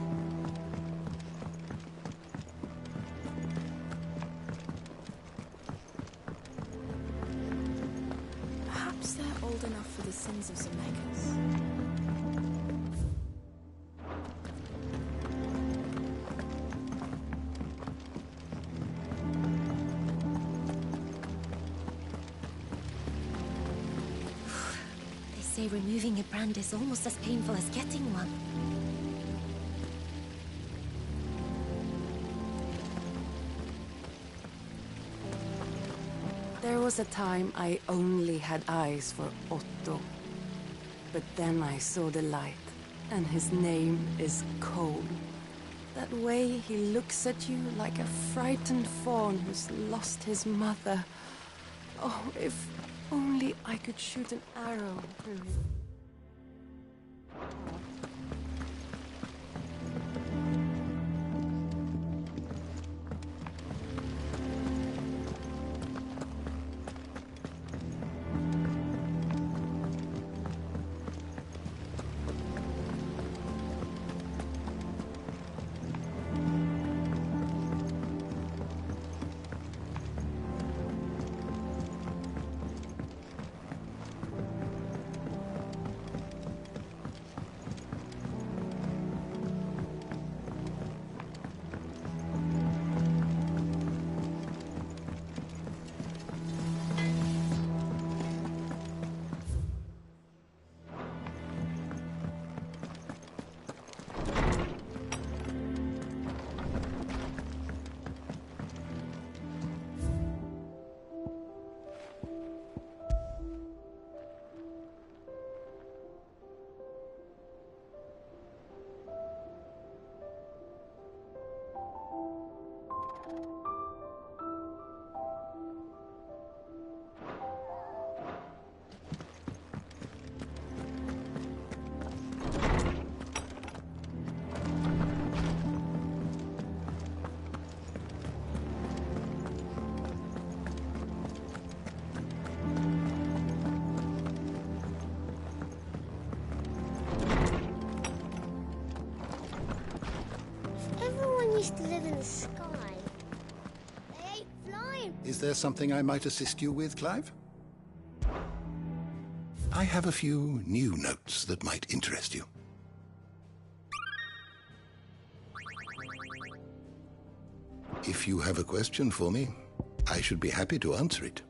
Perhaps they're old enough for the sins of some makers. Say removing a brand is almost as painful as getting one. There was a time I only had eyes for Otto. But then I saw the light, and his name is Cole. That way he looks at you like a frightened fawn who's lost his mother. Oh, if only I could shoot an arrow through him. Used to live in the sky. They ain't flying. Is there something I might assist you with, Clive? I have a few new notes that might interest you. If you have a question for me, I should be happy to answer it.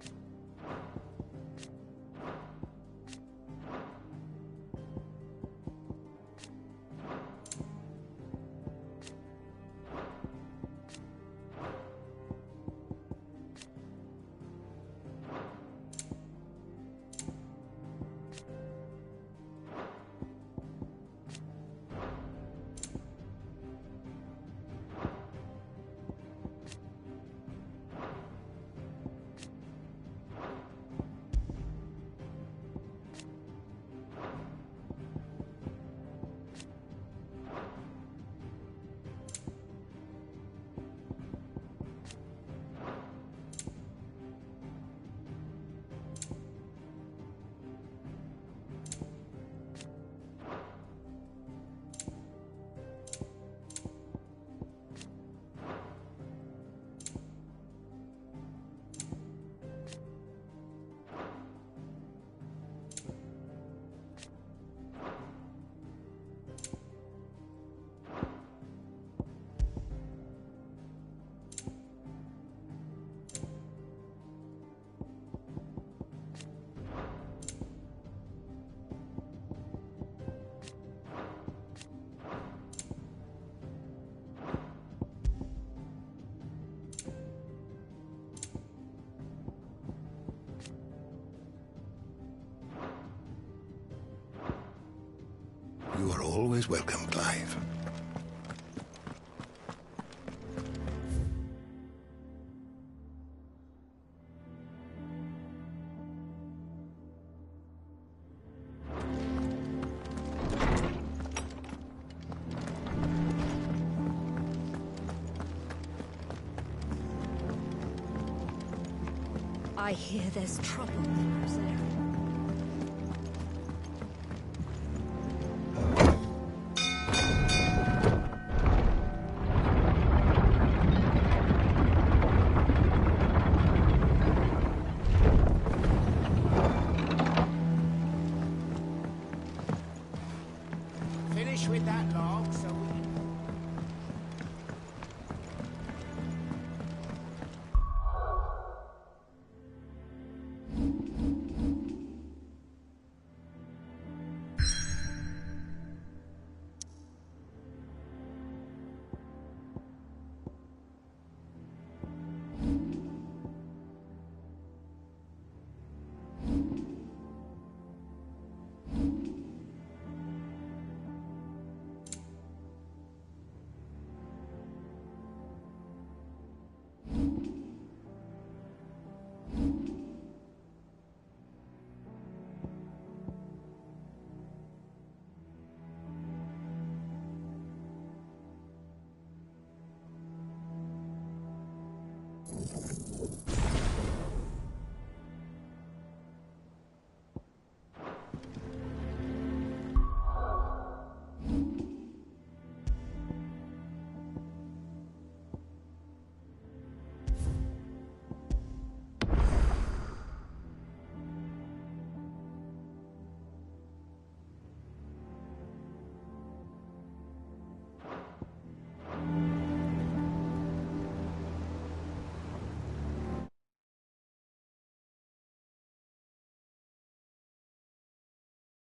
You are always welcome, Clive. I hear there's trouble in Rosary. Finish with that log so we